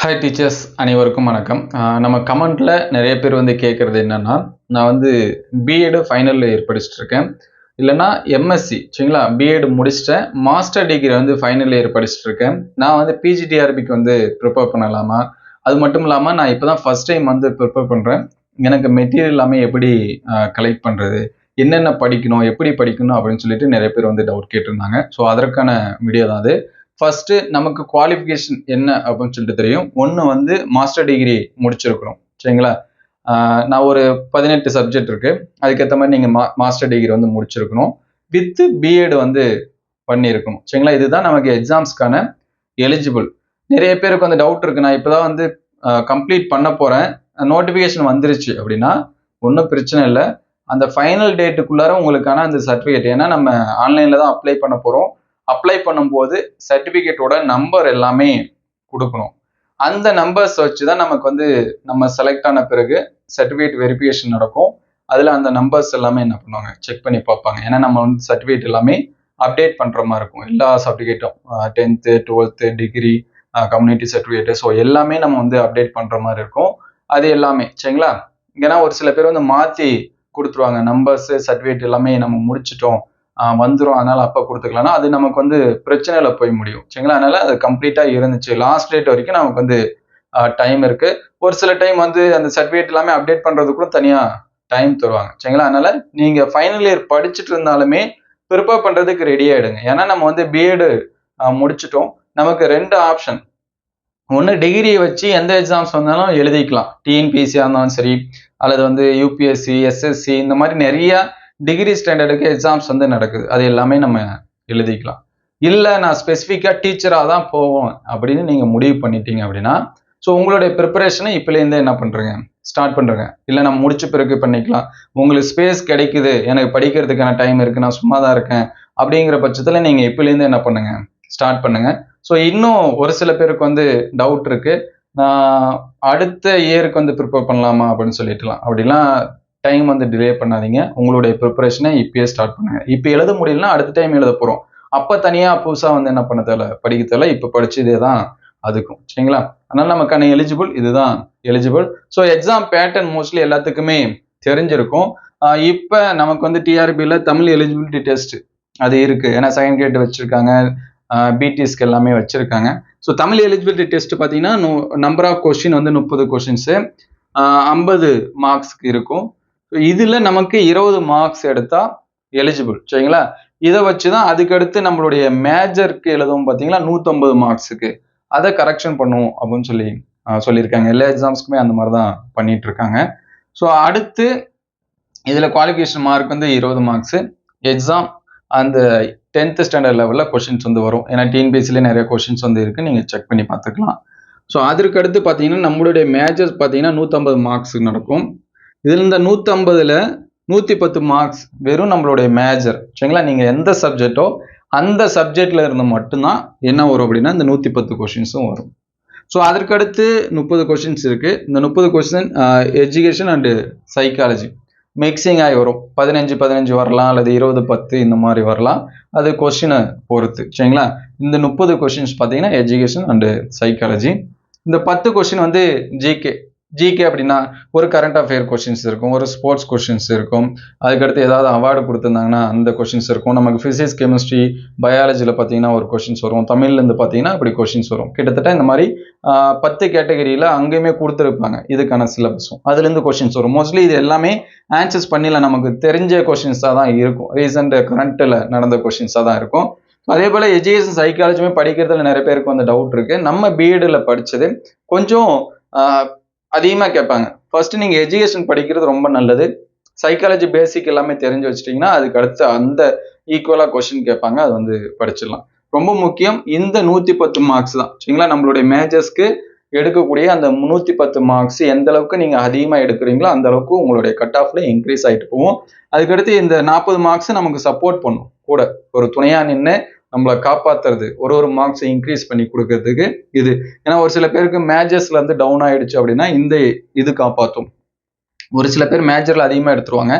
Hi teachers அனைவருக்கும் வணக்கம். நம்ம கமெண்ட்டில் நிறைய பேர் கேட்குறது என்னென்னா, நான் பிஎட் ஃபைனல் இயர் படிச்சுட்டு இருக்கேன், இல்லைனா எம்எஸ்சி சரிங்களா, பிஎட் முடிச்சிட்டேன், மாஸ்டர் டிகிரி ஃபைனல் இயர் படிச்சுட்டு இருக்கேன். நான் பிஜிடிஆர்பிக்கு ப்ரிப்பேர் பண்ணலாமா? அது மட்டும் இல்லாமல் நான் இப்போ தான் ஃபஸ்ட் டைம் ப்ரிப்பேர் பண்ணுறேன். எனக்கு மெட்டீரியல் எல்லாமே எப்படி கலெக்ட் பண்ணுறது, என்னென்ன படிக்கணும், எப்படி படிக்கணும் அப்படின்னு சொல்லிட்டு நிறைய பேர் டவுட் கேட்டிருந்தாங்க. ஸோ அதற்கான வீடியோ தான் அது. ஃபர்ஸ்ட் நமக்கு குவாலிஃபிகேஷன் என்ன அப்படின்னு சொல்லிட்டு தெரியும். ஒன்று மாஸ்டர் டிகிரி முடிச்சிருக்கிறோம் சரிங்களா. நான் ஒரு 18 சப்ஜெக்ட் இருக்கு, அதுக்கேற்ற மாதிரி நீங்கள் மாஸ்டர் டிகிரி முடிச்சிருக்கணும். வித் பிஎட் பண்ணியிருக்கணும் சரிங்களா. இதுதான் நமக்கு எக்ஸாம்ஸ்க்கான எலிஜிபிள். நிறைய பேருக்கு டவுட் இருக்கு, நான் இப்போதான் கம்ப்ளீட் பண்ண போறேன், நோட்டிஃபிகேஷன் வந்துருச்சு அப்படின்னா ஒன்றும் பிரச்சனை இல்லை. அந்த ஃபைனல் டேட்டுக்குள்ளார உங்களுக்கான அந்த சர்டிஃபிகேட், ஏன்னா நம்ம ஆன்லைனில் தான் அப்ளை பண்ண போகிறோம், அப்ளை பண்ணும்போது சர்டிஃபிகேட்டோட நம்பர் எல்லாமே கொடுக்கணும். அந்த நம்பர்ஸ் வச்சு தான் நமக்கு நம்ம செலக்ட் ஆன பிறகு சர்டிஃபிகேட் வெரிஃபிகேஷன் நடக்கும். அதில் அந்த நம்பர்ஸ் எல்லாமே என்ன பண்ணுவாங்க, செக் பண்ணி பார்ப்பாங்க. ஏன்னா நம்ம சர்டிஃபிகேட் எல்லாமே அப்டேட் பண்ணுற மாதிரி இருக்கும். எல்லா சர்டிஃபிகேட்டும் 10th 12th degree, community certificate, so எல்லாமே நம்ம அப்டேட் பண்ணுற மாதிரி இருக்கும். அது எல்லாமே சரிங்களா. ஏன்னா ஒரு சில பேர் மாற்றி கொடுத்துருவாங்க, நம்பர்ஸ் சர்டிஃபிகேட் எல்லாமே நம்ம முடிச்சிட்டோம் வந்துடும், அதனால அப்போ கொடுத்துக்கலாம்னா அது நமக்கு பிரச்சனையில போய் முடியும் சரிங்களா. அதனால அது கம்ப்ளீட்டாக இருந்துச்சு, லாஸ்ட் டேட் வரைக்கும் நமக்கு டைம் இருக்கு. ஒரு சில டைம் அந்த சர்டிஃபிகேட் எல்லாமே அப்டேட் பண்றதுக்கும் தனியாக டைம் தருவாங்க சரிங்களா. அதனால நீங்க ஃபைனல் இயர் படிச்சுட்டு இருந்தாலுமே ப்ரிப்பேர் பண்றதுக்கு ரெடி ஆயிடுங்க. ஏன்னா நம்ம பிஎட் முடிச்சிட்டோம், நமக்கு 2 ஆப்ஷன். ஒன்று டிகிரியை வச்சு எந்த எக்ஸாம்ஸ் வந்தாலும் எழுதிக்கலாம், டிஎன்பிஎஸ்சியாக இருந்தாலும் சரி, அல்லது யூபிஎஸ்சி, எஸ்எஸ்சி, இந்த மாதிரி நிறைய டிகிரி ஸ்டாண்டர்டுக்கு எக்ஸாம்ஸ் நடக்குது, அது எல்லாமே நம்ம எழுதிக்கலாம். இல்லை நான் ஸ்பெசிஃபிக்காக டீச்சராக தான் போவோம் அப்படின்னு நீங்கள் முடிவு பண்ணிட்டீங்க அப்படின்னா, ஸோ உங்களுடைய ப்ரிப்பரேஷனை இப்போலேருந்தே என்ன பண்ணுறேங்க, ஸ்டார்ட் பண்ணுறேங்க. இல்லை நம்ம முடிச்ச பிறகு பண்ணிக்கலாம், உங்களுக்கு ஸ்பேஸ் கிடைக்குது, எனக்கு படிக்கிறதுக்கான டைம் இருக்குது, நான் சும்மா தான் இருக்கேன் அப்படிங்கிற பட்சத்தில் நீங்கள் இப்போலேருந்து என்ன பண்ணுங்க, ஸ்டார்ட் பண்ணுங்க. ஸோ இன்னும் ஒரு சில பேருக்கு டவுட் இருக்கு, நான் அடுத்த இயருக்கு ப்ரிப்பேர் பண்ணலாமா அப்படின்னு சொல்லிட்டுலாம். அப்படிலாம் டைம் டிலே பண்ணாதீங்க, உங்களுடைய ப்ரிப்பரேஷனை இப்பயே ஸ்டார்ட் பண்ணுங்க. இப்போ எழுத முடியலன்னா அடுத்த டைம் எழுத போகிறோம், அப்போ தனியாக புதுசாக என்ன பண்ண தேவை, படிக்க தேவை. இப்போ படிச்சதே தான் அதுக்கும் சரிங்களா. அதனால நமக்கான எலிஜிபிள் இதுதான் eligible. So exam pattern mostly எல்லாத்துக்குமே தெரிஞ்சிருக்கும். இப்போ நமக்கு டிஆர்பியில் தமிழ் எலிஜிபிலிட்டி டெஸ்ட் அது இருக்கு, ஏன்னா செகண்ட் கிரேட் வச்சிருக்காங்க, பிடிஎஸ்க்கு எல்லாமே வச்சிருக்காங்க. ஸோ தமிழ் எலிஜிபிலிட்டி டெஸ்ட் பார்த்தீங்கன்னா நம்பர் ஆஃப் கொஸ்டின் 30 கொஸ்டின்ஸு 50 மார்க்ஸ்க்கு இருக்கும். இதுல நமக்கு 20 மார்க்ஸ் எடுத்தா எலிஜிபிள் சரிங்களா. இதை வச்சுதான் அதுக்கடுத்து நம்மளுடைய மேஜருக்கு எழுதும் பார்த்தீங்களா 150 மார்க்ஸுக்கு, அதை கரெக்ஷன் பண்ணுவோம் அப்படின்னு சொல்லியிருக்காங்க. எல்லா எக்ஸாம்ஸ்க்குமே அந்த மாதிரி தான் பண்ணிட்டு இருக்காங்க. ஸோ அடுத்து இதுல குவாலிஃபிகேஷன் மார்க் 20 மார்க்ஸ், எக்ஸாம் அந்த 10th ஸ்டாண்டர்ட் லெவலில் கொஸ்டின்ஸ் வரும். ஏன்னா டிஎன்பிஎஸ்சிலே நிறைய கொஸ்டின்ஸ் இருக்கு, நீங்கள் செக் பண்ணி பார்த்துக்கலாம். ஸோ அதற்கு அடுத்து பார்த்தீங்கன்னா நம்மளுடைய மேஜர்ஸ் பார்த்தீங்கன்னா 150 மார்க்ஸ் நடக்கும். இதில் இந்த 150ல் 110 மார்க்ஸ் வெறும் நம்மளுடைய மேஜர் சரிங்களா. நீங்கள் எந்த சப்ஜெக்டோ அந்த சப்ஜெக்டில் இருந்து மட்டும்தான் என்ன வரும் அப்படின்னா இந்த 110 கொஸ்டின்ஸும் வரும். ஸோ அதற்கடுத்து 30 கொஸ்டின்ஸ் இருக்குது. இந்த 30 question education and psychology mixing ஆகி வரும். 15 வரலாம், அல்லது 20-10 இந்த மாதிரி வரலாம், அது கொஸ்டினை பொறுத்து சரிங்களா. இந்த 30 கொஸ்டின்ஸ் பார்த்தீங்கன்னா எஜுகேஷன் அண்டு சைக்காலஜி. இந்த 10 கொஸ்டின் ஜிகே அப்படின்னா ஒரு கரண்ட் அஃபேர் கொஸ்டின்ஸ் இருக்கும், ஒரு ஸ்போர்ட்ஸ் கொஸ்டின்ஸ் இருக்கும், அதுக்கடுத்து ஏதாவது அவார்டு கொடுத்துருந்தாங்கன்னா அந்த கொஸ்டின்ஸ் இருக்கும். நமக்கு ஃபிசிக்ஸ், கெமிஸ்ட்ரி, பயாலஜியில் பார்த்தீங்கன்னா ஒரு கொஸ்டின்ஸ் வரும், தமிழ்லேருந்து பார்த்தீங்கன்னா அப்படி கொஸ்டின்ஸ் வரும். கிட்டத்தட்ட இந்த மாதிரி 10 கேட்டகரியில் அங்கேயுமே கொடுத்துருப்பாங்க இதுக்கான சிலபஸும், அதுலேருந்து கொஸ்டின்ஸ் வரும். மோஸ்ட்லி இது எல்லாமே ஆன்சர்ஸ் பண்ணிடலாம், நமக்கு தெரிஞ்ச கொஸ்டின்ஸாக தான் இருக்கும், ரீசெண்ட் கரண்ட்டில் நடந்த கொஸ்டின்ஸாக தான் இருக்கும். அதே போல் எஜுகேஷன் சைக்காலஜியுமே படிக்கிறதுல நிறைய பேருக்கு டவுட் இருக்குது. நம்ம பிஎடில் படித்தது கொஞ்சம் அதிகமாக கேட்பாங்க. ஃபர்ஸ்ட் நீங்கள் எஜுகேஷன் படிக்கிறது ரொம்ப நல்லது, சைக்காலஜி பேசிக் எல்லாமே தெரிஞ்சு வச்சிட்டிங்கன்னா அதுக்கு அடுத்து அந்த ஈக்குவலாக கொஸ்டின் கேட்பாங்க, அது படிச்சிடலாம். ரொம்ப முக்கியம் இந்த 110 மார்க்ஸ் தான் சரிங்களா. நம்மளுடைய மேஜர்ஸ்க்கு எடுக்கக்கூடிய அந்த 110 மார்க்ஸ் எந்த அளவுக்கு நீங்கள் அதிகமாக எடுக்கிறீங்களோ அந்த அளவுக்கு உங்களுடைய கட் ஆஃப்ல இன்க்ரீஸ் ஆகிட்டு போவோம். அதுக்கடுத்து இந்த 40 மார்க்ஸ் நமக்கு சப்போர்ட் பண்ணும், கூட ஒரு துணையாக நின்று நம்மளை காப்பாற்றுறது, ஒரு மார்க்ஸ் இன்க்ரீஸ் பண்ணி கொடுக்கறதுக்கு இது. ஏன்னா ஒரு சில பேருக்கு மேஜர்ஸ்ல டவுன் ஆயிடுச்சு அப்படின்னா இந்த இது காப்பாற்றும். ஒரு சில பேர் மேஜர்ல அதிகமாக எடுத்துருவாங்க,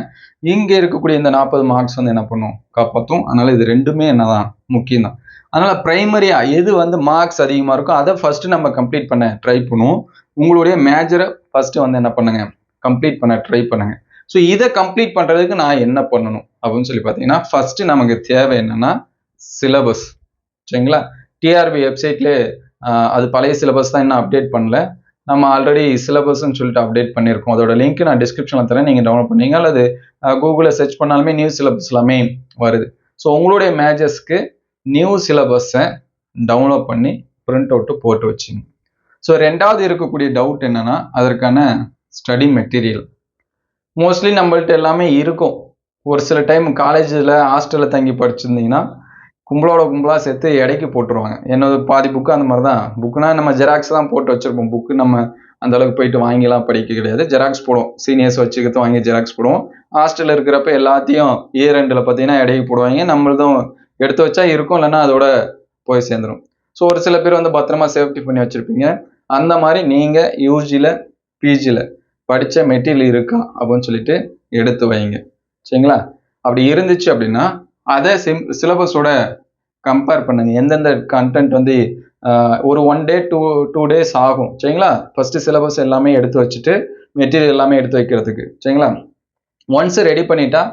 இங்கே இருக்கக்கூடிய இந்த 40 மார்க்ஸ் என்ன பண்ணும், காப்பாற்றும். அதனால இது ரெண்டுமே என்னதான் முக்கியம் தான். அதனால் ப்ரைமரியாக எது வந்து மார்க்ஸ் அதிகமாக இருக்கோ அதை ஃபஸ்ட்டு நம்ம கம்ப்ளீட் பண்ண ட்ரை பண்ணுவோம். உங்களுடைய மேஜரை ஃபஸ்ட்டு வந்து என்ன பண்ணுங்க, கம்ப்ளீட் பண்ண ட்ரை பண்ணுங்க. ஸோ இதை கம்ப்ளீட் பண்ணுறதுக்கு நான் என்ன பண்ணணும் அப்படின்னு சொல்லி பார்த்தீங்கன்னா, ஃபஸ்ட்டு நமக்கு தேவை என்னன்னா சிலபஸ். சரிங்களா? டிஆர்பி வெப்சைட்லேயே அது பழைய சிலபஸ் தான், இன்னும் அப்டேட் பண்ணல. நம்ம ஆல்ரெடி சிலபஸ்ன்னு சொல்லிட்டு அப்டேட் பண்ணியிருக்கோம். அதோட லிங்க் நான் டிஸ்கிரிப்ஷனில் தரேன், நீங்கள் டவுன்லோட் பண்ணீங்க. அல்லது கூகுளில் சர்ச் பண்ணாலுமே நியூ சிலபஸ் எல்லாமே வருது. ஸோ உங்களுடைய மேஜர்ஸ்க்கு நியூ சிலபஸை டவுன்லோட் பண்ணி பிரிண்ட் அவுட்டு போட்டு வச்சுங்க. ஸோ ரெண்டாவது இருக்கக்கூடிய டவுட் என்னன்னா, அதற்கான ஸ்டடி மெட்டீரியல். மோஸ்ட்லி நம்மள்ட்ட எல்லாமே இருக்கும். ஒரு சில டைம் காலேஜில் ஹாஸ்டலில் தங்கி படிச்சிருந்தீங்கன்னா கும்பலோட கும்பலாக சேர்த்து எடைக்கு போட்டுருவாங்க. என்னது பாதி புக்கு அந்த மாதிரி தான். புக்குனா நம்ம ஜெராக்ஸ் தான் போட்டு வச்சுருப்போம். புக்கு நம்ம அந்த அளவுக்கு போயிட்டு வாங்கிலாம் படிக்க கிடையாது. ஜெராக்ஸ் போடுவோம். சீனியர்ஸ் வச்சுக்கிட்டு வாங்கி ஜெராக்ஸ் போடுவோம். ஹாஸ்டலில் இருக்கிறப்ப எல்லாத்தையும் A2 பார்த்தீங்கன்னா எடைக்கு போடுவாங்க. நம்மளதும் எடுத்து வச்சா இருக்கும், இல்லைன்னா அதோட போய் சேர்ந்துடும். ஸோ ஒரு சில பேர் வந்து பத்திரமா சேஃப்டி பண்ணி வச்சுருப்பீங்க. அந்த மாதிரி நீங்கள் யூஜியில் பிஜியில் படித்த மெட்டீரியல் இருக்கா அப்படின்னு சொல்லிட்டு எடுத்து வைங்க. சரிங்களா? அப்படி இருந்துச்சு அப்படின்னா அதை சிலபஸோட கம்பேர் பண்ணுங்க. எந்தெந்த கண்டென்ட் வந்து ஒரு 1 day 2 days ஆகும். சரிங்களா? ஃபர்ஸ்ட் சிலபஸ் எல்லாமே எடுத்து வச்சுட்டு மெட்டீரியல் எல்லாமே எடுத்து வைக்கிறதுக்கு. சரிங்களா? ஒன்ஸ் ரெடி பண்ணிட்டா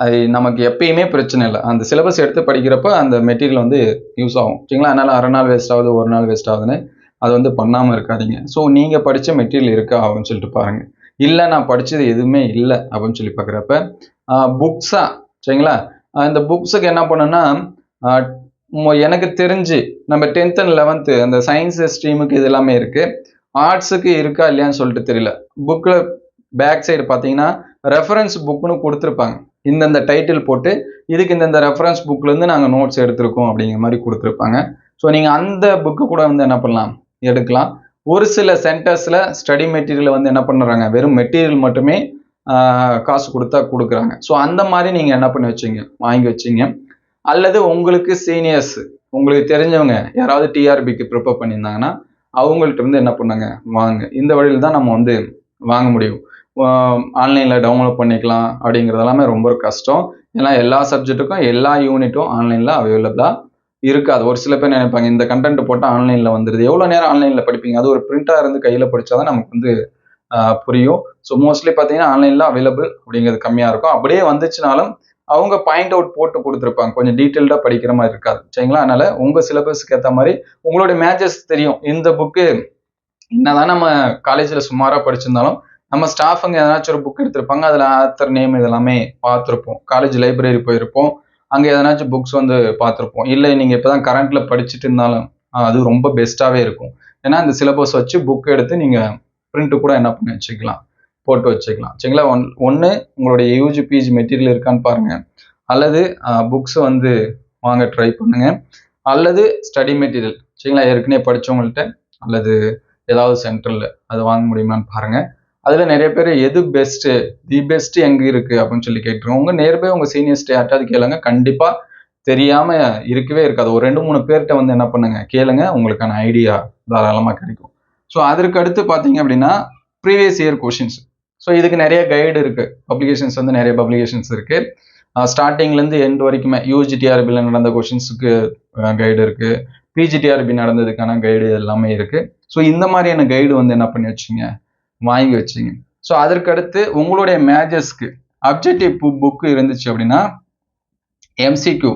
அது நமக்கு எப்பயுமே பிரச்சனை இல்லை. அந்த சிலபஸ் எடுத்து படிக்கிறப்ப அந்த மெட்டீரியல் வந்து யூஸ் ஆகும். சரிங்களா? அதனால அரை நாள் வேஸ்ட் ஆகுது, ஒரு நாள் வேஸ்ட் ஆகுதுன்னு அது வந்து பண்ணாமல் இருக்காதீங்க. ஸோ நீங்கள் படித்த மெட்டீரியல் இருக்கா அப்படின்னு சொல்லிட்டு பாருங்க. இல்லை நான் படித்தது எதுவுமே இல்லை அப்படின்னு சொல்லி பார்க்குறப்ப புக்ஸா, சரிங்களா, இந்த புக்ஸுக்கு என்ன பண்ணுன்னா, எனக்கு தெரிஞ்சு நம்ம 10th and 11th அந்த சயின்ஸ் ஸ்ட்ரீமுக்கு இது எல்லாமே இருக்கு. ஆர்ட்ஸுக்கு இருக்கா இல்லையான்னு சொல்லிட்டு தெரியல. புக்கில் பேக் சைடு பார்த்தீங்கன்னா ரெஃபரன்ஸ் புக்னு கொடுத்துருப்பாங்க. இந்தந்த டைட்டில் போட்டு இதுக்கு இந்தந்த ரெஃபரன்ஸ் புக்லேருந்து நாங்கள் நோட்ஸ் எடுத்திருக்கோம் அப்படிங்கிற மாதிரி கொடுத்துருப்பாங்க. ஸோ நீங்கள் அந்த புக்கு கூட வந்து என்ன பண்ணலாம், எடுக்கலாம். ஒரு சில சென்டர்ஸில் ஸ்டடி மெட்டீரியல் வந்து என்ன பண்ணுறாங்க, வெறும் மெட்டீரியல் மட்டுமே காசு கொடுத்தா கொடுக்குறாங்க. ஸோ அந்த மாதிரி நீங்கள் என்ன பண்ணி வச்சிங்க, வாங்கி வச்சிங்க. அல்லது உங்களுக்கு சீனியர்ஸ், உங்களுக்கு தெரிஞ்சவங்க யாராவது டிஆர்பிக்கு ப்ரிப்பேர் பண்ணியிருந்தாங்கன்னா அவங்கள்ட்ட இருந்து என்ன பண்ணுங்க, வாங்க. இந்த வழியில் தான் நம்ம வந்து வாங்க முடியும். ஆன்லைனில் டவுன்லோட் பண்ணிக்கலாம் அப்படிங்கிறது எல்லாமே ரொம்ப கஷ்டம். ஏன்னா எல்லா சப்ஜெக்ட்டுக்கும் எல்லா யூனிட்டும் ஆன்லைனில் அவைலபிளாக இருக்காது. ஒரு சில பேர் நினைப்பாங்க இந்த கண்டென்ட் போட்டால் ஆன்லைனில் வந்துடுது. எவ்வளோ நேரம் ஆன்லைனில் படிப்பீங்க? அது ஒரு பிரிண்டாக இருந்து கையில் படித்தாதான் நமக்கு வந்து புரியும். ஸோ மோஸ்ட்லி பார்த்தீங்கன்னா ஆன்லைனில் அவைலபிள் அப்படிங்கிறது கம்மியாக இருக்கும். அப்படியே வந்துச்சுனாலும் அவங்க பாயிண்ட் அவுட் போட்டு கொடுத்துருப்பாங்க. கொஞ்சம் டீட்டெயில்டாக படிக்கிற மாதிரி இருக்காது. சரிங்களா? அதனால உங்கள் சிலபஸ்க்கு ஏற்ற மாதிரி உங்களுடைய மேஜர்ஸ் தெரியும். இந்த புக்கு என்னதான் நம்ம காலேஜில் சுமாராக படிச்சிருந்தாலும் நம்ம ஸ்டாஃபுங்க எதனாச்சும் ஒரு புக் எடுத்திருப்பாங்க. அதில் ஆத்தர் நேம் இதெல்லாமே பார்த்துருப்போம். காலேஜ் லைப்ரரி போயிருப்போம். அங்கே எதனாச்சும் புக்ஸ் வந்து பார்த்துருப்போம். இல்லை நீங்கள் இப்போ தான் கரண்ட்டில் படிச்சுட்டு இருந்தாலும் அது ரொம்ப பெஸ்ட்டாகவே இருக்கும். ஏன்னா இந்த சிலபஸ் வச்சு புக் எடுத்து நீங்கள் பிரிண்ட்டு கூட என்ன பண்ணி வச்சுக்கலாம், போட்டு வச்சுக்கலாம். சரிங்களா? ஒன்று உங்களுடைய யூஜி பிஜி மெட்டீரியல் இருக்கான்னு பாருங்கள். அல்லது புக்ஸ் வந்து வாங்க ட்ரை பண்ணுங்கள். அல்லது ஸ்டடி மெட்டீரியல், சரிங்களா, ஏற்கனவே படித்தவங்கள்ட்ட அல்லது ஏதாவது சென்டரில் அது வாங்க முடியுமான்னு பாருங்கள். அதில் நிறைய பேர் எது பெஸ்ட்டு, தி பெஸ்ட்டு எங்கே இருக்குது அப்படின்னு சொல்லி கேட்டுருவோம். உங்கள் நேர்பை உங்கள் சீனியர்ஸ்ட்டை யார்ட்டாவது கேளுங்க. கண்டிப்பாக தெரியாமல் இருக்கவே இருக்காது. ஒரு 2-3 பேர்கிட்ட வந்து என்ன பண்ணுங்கள், கேளுங்க. உங்களுக்கான ஐடியா தாராளமாக கிடைக்கும். ஸோ அதற்கு அடுத்து பார்த்தீங்க அப்படின்னா ப்ரீவியஸ் இயர் கொஷின்ஸ். ஸோ இதுக்கு நிறைய கைடு இருக்குது. பப்ளிகேஷன்ஸ் வந்து நிறைய பப்ளிகேஷன்ஸ் இருக்குது. ஸ்டார்டிங்லேருந்து எண்ட் வரைக்குமே யூஜிடிஆர்பியில் நடந்த கொஷின்ஸுக்கு கைடு இருக்குது. பிஜிடிஆர்பி நடந்ததுக்கான கைடு எல்லாமே இருக்குது. ஸோ இந்த மாதிரியான கைடு வந்து என்ன பண்ணி வச்சுங்க, வாங்கி வச்சுங்க. ஸோ அதற்கு அடுத்து உங்களுடைய மேஜர்ஸ்க்கு அப்ஜெக்டிவ் புக்கு இருந்துச்சு அப்படின்னா எம்சிக்யூ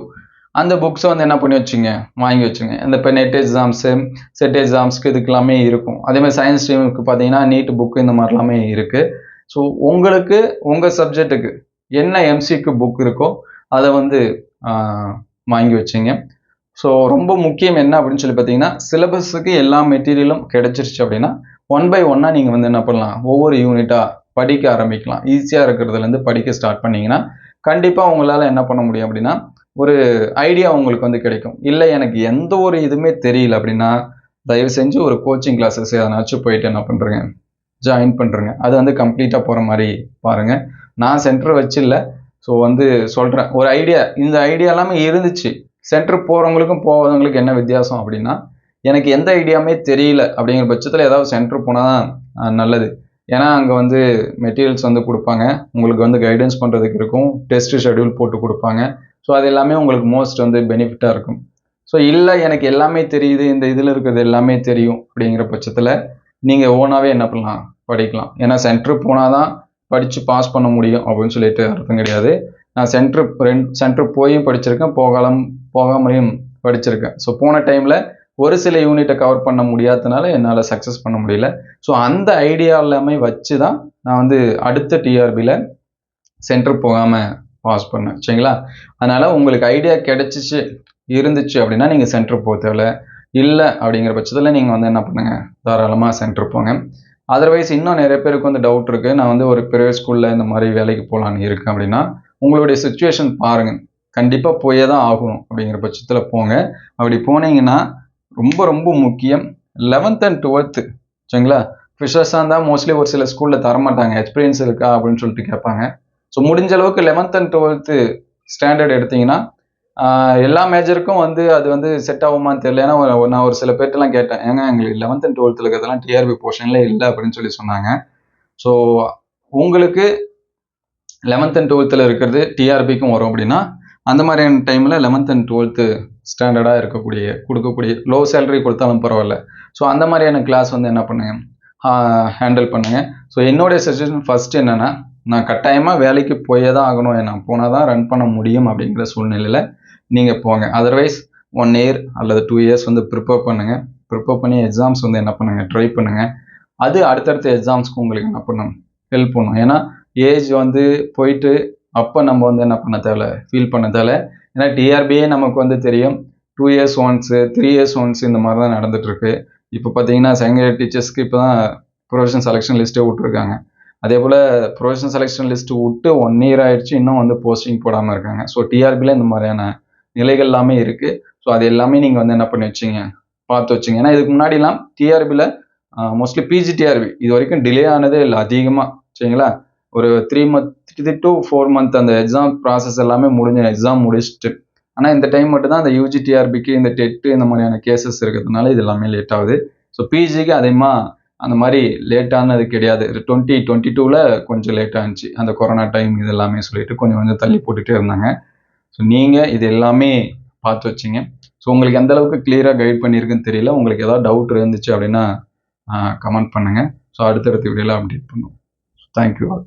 அந்த புக்ஸை வந்து என்ன பண்ணி வச்சுங்க, வாங்கி வச்சுங்க. இந்த இப்போ நெட் எக்ஸாம்ஸு, செட் எக்ஸாம்ஸ்க்கு இதுக்கெல்லாமே இருக்கும். அதேமாதிரி சயின்ஸ் ஸ்ட்ரீமுக்கு பார்த்தீங்கன்னா நீட் புக்கு இந்த மாதிரிலாமே இருக்குது. ஸோ உங்களுக்கு உங்கள் சப்ஜெக்ட்டுக்கு என்ன எம்சிக்யூ புக் இருக்கோ அதை வந்து வாங்கி வச்சுங்க. ஸோ ரொம்ப முக்கியம் என்ன அப்படின்னு சொல்லி பார்த்தீங்கன்னா, சிலபஸுக்கு எல்லா மெட்டீரியலும் கிடைச்சிருச்சு அப்படின்னா 1 by 1 நீங்கள் வந்து என்ன பண்ணலாம், ஒவ்வொரு யூனிட்டாக படிக்க ஆரம்பிக்கலாம். ஈஸியாக இருக்கிறதுலேருந்து படிக்க ஸ்டார்ட் பண்ணிங்கன்னா கண்டிப்பாக உங்களால் என்ன பண்ண முடியும் அப்படின்னா ஒரு ஐடியா உங்களுக்கு வந்து கிடைக்கும். இல்லை எனக்கு எந்த ஒரு இதுவுமே தெரியல அப்படின்னா தயவு செஞ்சு ஒரு கோச்சிங் கிளாஸஸ் எதனாச்சும் போயிட்டு என்ன பண்ணுறேங்க, ஜாயின் பண்ணுறேங்க. அது வந்து கம்ப்ளீட்டாக போகிற மாதிரி பாருங்கள். நான் சென்டர் வச்சில்ல, ஸோ வந்து சொல்கிறேன் ஒரு ஐடியா. இந்த ஐடியா எல்லாமே இருந்துச்சு. சென்டர் போகிறவங்களுக்கும் போகிறவங்களுக்கு என்ன வித்தியாசம் அப்படின்னா, எனக்கு எந்த ஐடியாவுமே தெரியல அப்படிங்கிற பட்சத்தில் ஏதாவது சென்டர் போனால் தான் நல்லது. ஏன்னா அங்கே வந்து மெட்டீரியல்ஸ் வந்து கொடுப்பாங்க, உங்களுக்கு வந்து கைடன்ஸ் பண்ணுறதுக்கு இருக்கும், டெஸ்ட் ஷெடியூல் போட்டு கொடுப்பாங்க. ஸோ அது எல்லாமே உங்களுக்கு மோஸ்ட் வந்து பெனிஃபிட்டாக இருக்கும். ஸோ இல்லை எனக்கு எல்லாமே தெரியுது, இந்த இதில் இருக்கிறது எல்லாமே தெரியும் அப்படிங்கிற பட்சத்தில் நீங்கள் ஓனாகவே என்ன பண்ணலாம், படிக்கலாம். ஏன்னா சென்டர் போனால் தான் படித்து பாஸ் பண்ண முடியும் அப்படின்னு சொல்லிட்டு அர்த்தம் கிடையாது. நான் சென்டர் போயும் படிச்சிருக்கேன், போகாமலையும் படிச்சிருக்கேன். ஸோ போன டைமில் ஒரு சில யூனிட்டை கவர் பண்ண முடியாததுனால என்னால் சக்ஸஸ் பண்ண முடியல. ஸோ அந்த ஐடியா எல்லாமே வச்சு தான் நான் வந்து அடுத்த டிஆர்பியில் சென்டர் போகாமல் பாஸ் பண்ணேன். சரிங்களா? அதனால் உங்களுக்கு ஐடியா இருந்துச்சு அப்படின்னா நீங்கள் சென்டர் போக தேவையில்ல. இல்லை அப்படிங்கிற பட்சத்தில் நீங்கள் வந்து என்ன பண்ணுங்கள், தாராளமாக சென்டர் போங்க. அதர்வைஸ் இன்னும் நிறைய பேருக்கு வந்து டவுட் இருக்குது, நான் வந்து ஒரு ப்ரைவேட் ஸ்கூலில் இந்த மாதிரி வேலைக்கு போகலான்னு இருக்கேன் அப்படின்னா உங்களுடைய சுச்சுவேஷன் பாருங்கள். கண்டிப்பாக போயே தான் ஆகணும் அப்படிங்கிற பட்சத்தில் போங்க. அப்படி போனீங்கன்னா ரொம்ப ரொம்ப முக்கியம் 11th and 12th. சரிங்களா? ஃப்ரெஷர்ஸாக இருந்தால் மோஸ்ட்லி ஒரு சில ஸ்கூலில் தரமாட்டாங்க, எக்ஸ்பீரியன்ஸ் இருக்கா அப்படின்னு சொல்லிட்டு கேட்பாங்க. ஸோ முடிஞ்ச அளவுக்கு 11th and 12th ஸ்டாண்டர்ட் எடுத்தீங்கன்னா எல்லா மேஜருக்கும் வந்து அது வந்து செட் ஆகுமான்னு தெரியல. ஏன்னா நான் ஒரு சில பேர்ட்டெல்லாம் கேட்டேன், ஏங்க எங்களுக்கு 11th and 12th இருக்கிறதெல்லாம் டிஆர்பி போர்ஷன்ல இல்லை அப்படின்னு சொல்லி சொன்னாங்க. ஸோ உங்களுக்கு 11th and 12th இருக்கிறது டிஆர்பிக்கும் வரும் அப்படின்னா அந்த மாதிரியான டைமில் 11th and 12th ஸ்டாண்டர்டாக கொடுக்கக்கூடிய லோ சேலரி கொடுத்தாலும் பரவாயில்ல. ஸோ அந்த மாதிரியான கிளாஸ் வந்து என்ன பண்ணுங்க, ஹேண்டில் பண்ணுங்க. ஸோ என்னுடைய சஜஷன் ஃபர்ஸ்ட் என்னன்னா, நான் கட்டாயமாக வேலைக்கு போயே தான் ஆகணும், நான் போனால் தான் ரன் பண்ண முடியும் அப்படிங்கிற சூழ்நிலையில் நீங்கள் போங்க. அதர்வைஸ் 1 year அல்லது 2 years வந்து ப்ரிப்பேர் பண்ணுங்கள். ப்ரிப்பேர் பண்ணி எக்ஸாம்ஸ் வந்து என்ன பண்ணுங்கள், ட்ரை பண்ணுங்கள். அது அடுத்தடுத்த எக்ஸாம்ஸ்க்கு உங்களுக்கு என்ன பண்ணும், ஹெல்ப் பண்ணும். ஏன்னா ஏஜ் வந்து போயிட்டு அப்போ நம்ம வந்து என்ன பண்ண தேவை, ஃபீல் பண்ண தேவை. ஏன்னா டிஆர்பியே நமக்கு வந்து தெரியும் 2 years once 3 years once இந்த மாதிரி தான் நடந்துகிட்ருக்கு. இப்போ பார்த்தீங்கன்னா செகண்ட் இயர் டீச்சர்ஸ்க்கு இப்போ தான் ப்ரொஃபஷனல் செலெக்ஷன் லிஸ்ட்டே விட்டுருக்காங்க. அதே போல் ப்ரொஃபஷனல் செலெக்ஷன் லிஸ்ட்டு விட்டு 1 year ஆயிடுச்சு, இன்னும் வந்து போஸ்டிங் போடாமல் இருக்காங்க. ஸோ டிஆர்பியில் இந்த மாதிரியான நிலைகள் எல்லாமே இருக்குது. ஸோ அது எல்லாமே நீங்கள் வந்து என்ன பண்ணி வச்சிங்க, பார்த்து வச்சிங்க. ஏன்னா இதுக்கு முன்னாடிலாம் டிஆர்பியில் மோஸ்ட்லி பிஜிடிஆர்பி இது வரைக்கும் டிலே ஆனதே இல்லை அதிகமாக. சரிங்களா? ஒரு 3 to 4 month அந்த எக்ஸாம் ப்ராசஸ் எல்லாமே எக்ஸாம் முடிச்சுட்டு. ஆனால் இந்த டைம் மட்டும் தான் அந்த யூஜிடிஆர்பிக்கு இந்த டெட்டு இந்த மாதிரியான கேசஸ் இருக்கிறதுனால இது எல்லாமே லேட் ஆகுது. ஸோ பிஜிக்கு அதிகமாக அந்த மாதிரி லேட்டானது கிடையாது. 2022ல் கொஞ்சம் லேட் ஆச்சு, அந்த கொரோனா டைம் இது எல்லாமே சொல்லிட்டு கொஞ்சம் தள்ளி போட்டுகிட்டே இருந்தாங்க. ஸோ நீங்கள் இது எல்லாமே பார்த்து வச்சிங்க. ஸோ உங்களுக்கு எந்த அளவுக்கு கிளியராக கைட் பண்ணியிருக்குன்னு தெரியல. உங்களுக்கு ஏதாவது டவுட் இருந்துச்சு அப்படின்னா கமெண்ட் பண்ணுங்கள். ஸோ அடுத்தடுத்த வீடியோவில் அப்டேட் பண்ணுவோம். Thank you all.